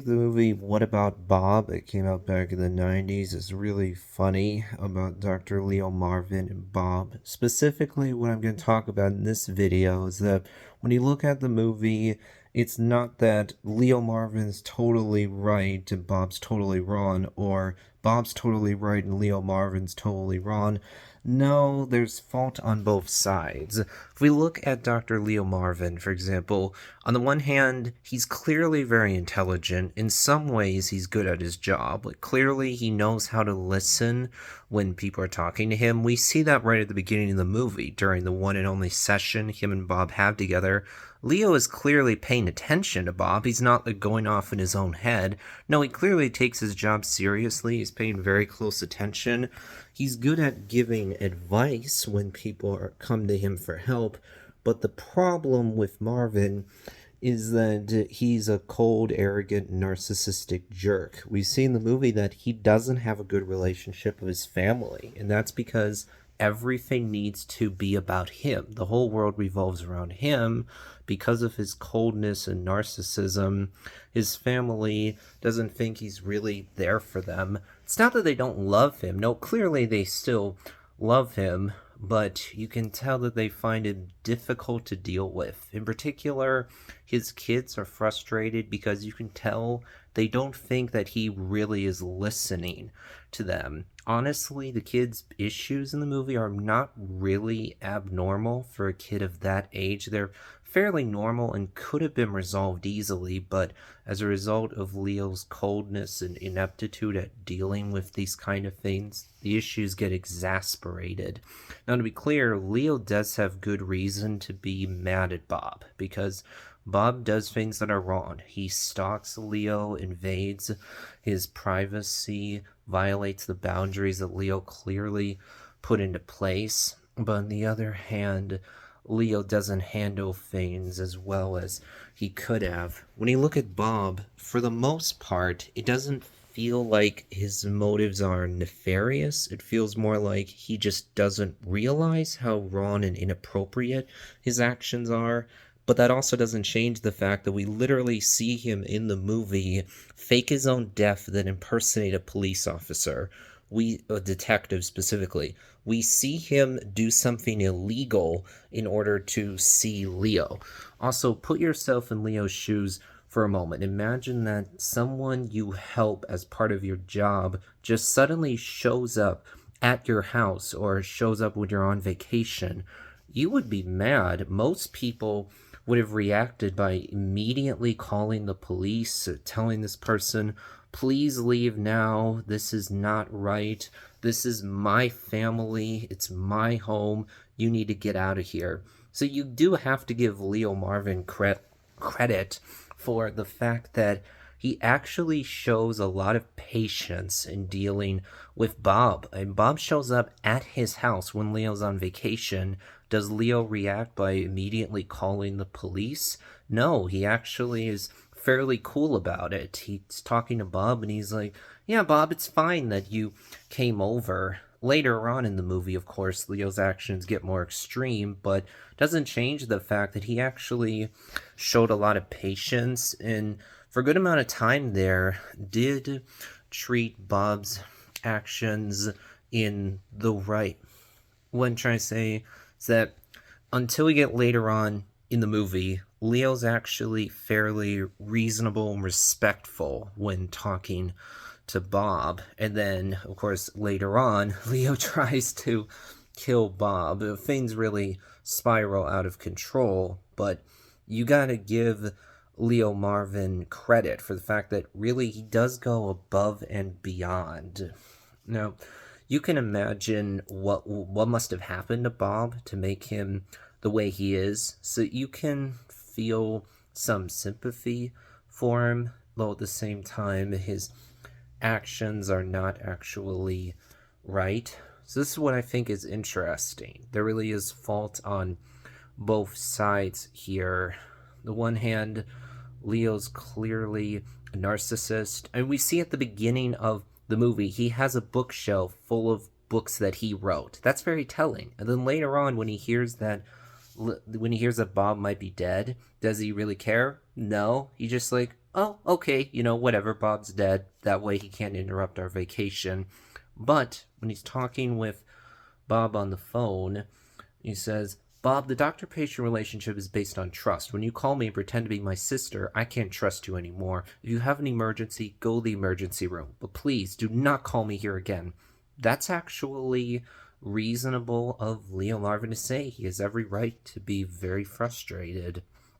The movie What About Bob? It came out back in the 90s. It's really funny about Dr. Leo Marvin and Bob. Specifically, what I'm going to talk about in this video is that when you look at the movie, it's not that Leo Marvin's totally right and Bob's totally wrong, or Bob's totally right and Leo Marvin's totally wrong. No, there's fault on both sides. If we look at Dr. Leo Marvin, for example, on the one hand, he's clearly very intelligent. In some ways, he's good at his job. Like, clearly, he knows how to listen when people are talking to him. We see that right at the beginning of the movie, during the one and only session him and Bob have together. Leo is clearly paying attention to Bob. He's not like going off in his own head. No, he clearly takes his job seriously. He's paying very close attention. He's good at giving advice when come to him for help. But the problem with Marvin is that he's a cold, arrogant, narcissistic jerk. We see in the movie that he doesn't have a good relationship with his family, and that's because everything needs to be about him. The whole world revolves around him. Because of his coldness and narcissism, his family doesn't think he's really there for them. It's not that they don't love him. No, clearly they still love him, but you can tell that they find it difficult to deal with. In particular, his kids are frustrated because you can tell they don't think that he really is listening to them. Honestly, the kids' issues in the movie are not really abnormal for a kid of that age. They're fairly normal and could have been resolved easily, but as a result of Leo's coldness and ineptitude at dealing with these kind of things, the issues get exasperated. Now, to be clear, Leo does have good reason to be mad at Bob, because Bob does things that are wrong. He stalks Leo, invades his privacy, violates the boundaries that Leo clearly put into place. But on the other hand, Leo doesn't handle things as well as he could have. When you look at Bob, for the most part, it doesn't feel like his motives are nefarious. It feels more like he just doesn't realize how wrong and inappropriate his actions are. But that also doesn't change the fact that we literally see him in the movie fake his own death, then impersonate a police officer. A detective specifically. We see him do something illegal in order to see Leo. Also, put yourself in Leo's shoes for a moment. Imagine that someone you help as part of your job just suddenly shows up at your house or shows up when you're on vacation. You would be mad. Most people would have reacted by immediately calling the police, telling this person, please leave now. This is not right. This is my family. It's my home. You need to get out of here. So you do have to give Leo Marvin credit for the fact that he actually shows a lot of patience in dealing with Bob. And Bob shows up at his house when Leo's on vacation. Does Leo react by immediately calling the police? No, he actually is fairly cool about it. He's talking to Bob and he's like, yeah, Bob, it's fine that you came over. Later on in the movie, of course, Leo's actions get more extreme, but doesn't change the fact that he actually showed a lot of patience and for a good amount of time there did treat Bob's actions in the right. What I'm trying to say is that until we get later on in the movie, Leo's actually fairly reasonable and respectful when talking to Bob. And then, of course, later on, Leo tries to kill Bob. Things really spiral out of control, but you gotta give Leo Marvin credit for the fact that really he does go above and beyond. Now, you can imagine what must have happened to Bob to make him the way he is, so you can feel some sympathy for him, though at the same time his actions are not actually right. So this is what I think is interesting. There really is fault on both sides here. The one hand, Leo's clearly a narcissist, and we see at the beginning of the movie he has a bookshelf full of books that he wrote. That's very telling. And then later on, when he hears that Bob might be dead, does he really care? No. He just like, oh, okay, whatever, Bob's dead. That way he can't interrupt our vacation. But when he's talking with Bob on the phone, he says, Bob, the doctor-patient relationship is based on trust. When you call me and pretend to be my sister, I can't trust you anymore. If you have an emergency, go to the emergency room. But please, do not call me here again. That's actually reasonable of Leo Marvin to say. He has every right to be very frustrated.